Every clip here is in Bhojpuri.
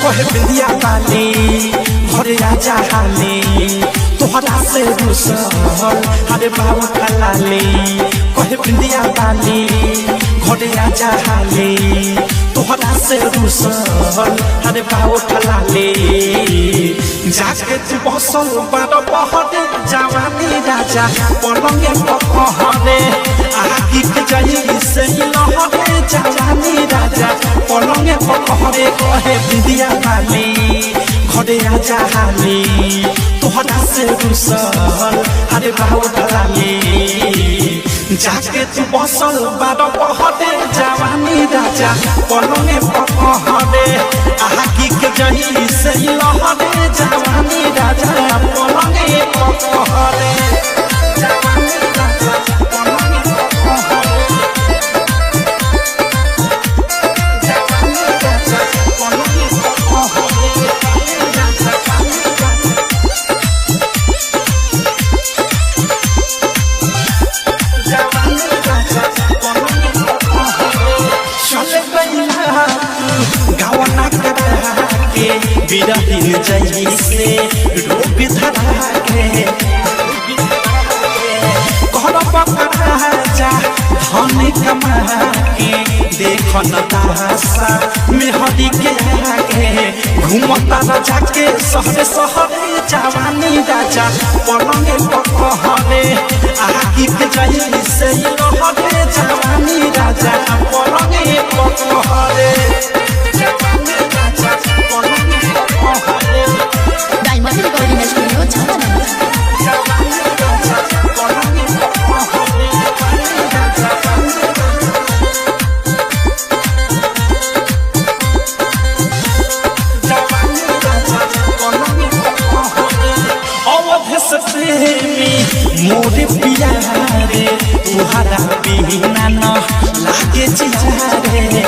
कहे बिंदिया बाली घरे आजा हाली तोहरा से रुसल अरे बाबू खलाली कहे बिंदिया बाली घरे आजा हाली तोहरा से रुसल अरे बाबू खलाली जाके तू बसल बारो बहरे जवानी राजा पलंगे पकहरे आगी के जाई से लहरे जवानी राजा पलंगे पकहरे कहे बिंदिया बाली घरे आजा हाली तोहरा से रुसल अरे बाबू खलाली जाके तू बसल बारो बहरे जवानी राजा पलंगे पकहरे आगी के जाई से लहरे जवानी राजा पलंगे पकहरे जवानी राजा पलंगे पकहरे जवानी राजा पलंगे पकहरे बिरहिन जैसे रोग धरा के घर पकड़ा जा धन कमा के देख न तासा मेहदी के आगे घूमता राजा के सहरे सहरे जवानी राजा पलंगे पकहरे आगी के जाई से लहरे जवानी राजा पलंगे पकहरे जवानी राजा पलंगे डायमंड रिकॉर्डिंग स्टूडियो छावा मोरे पिया रे तुहरा बिना न लागे जिया रे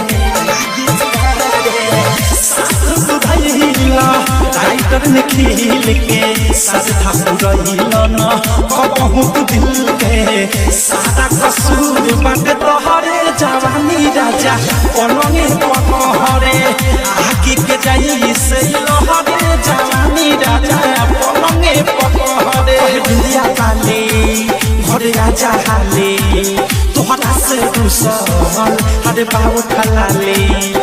राइटर ने खिल के सजधा पुरैल न बहुत दिल के सारा कसूर बात तोहरे जवानी राजा पलंगे पकहरे आगे के जाई से लहरे जवानी राजा पलंगे पकहरे बिंदिया बाली घरे आजा हाली तोहरा से रुसल अरे बाबू खलाली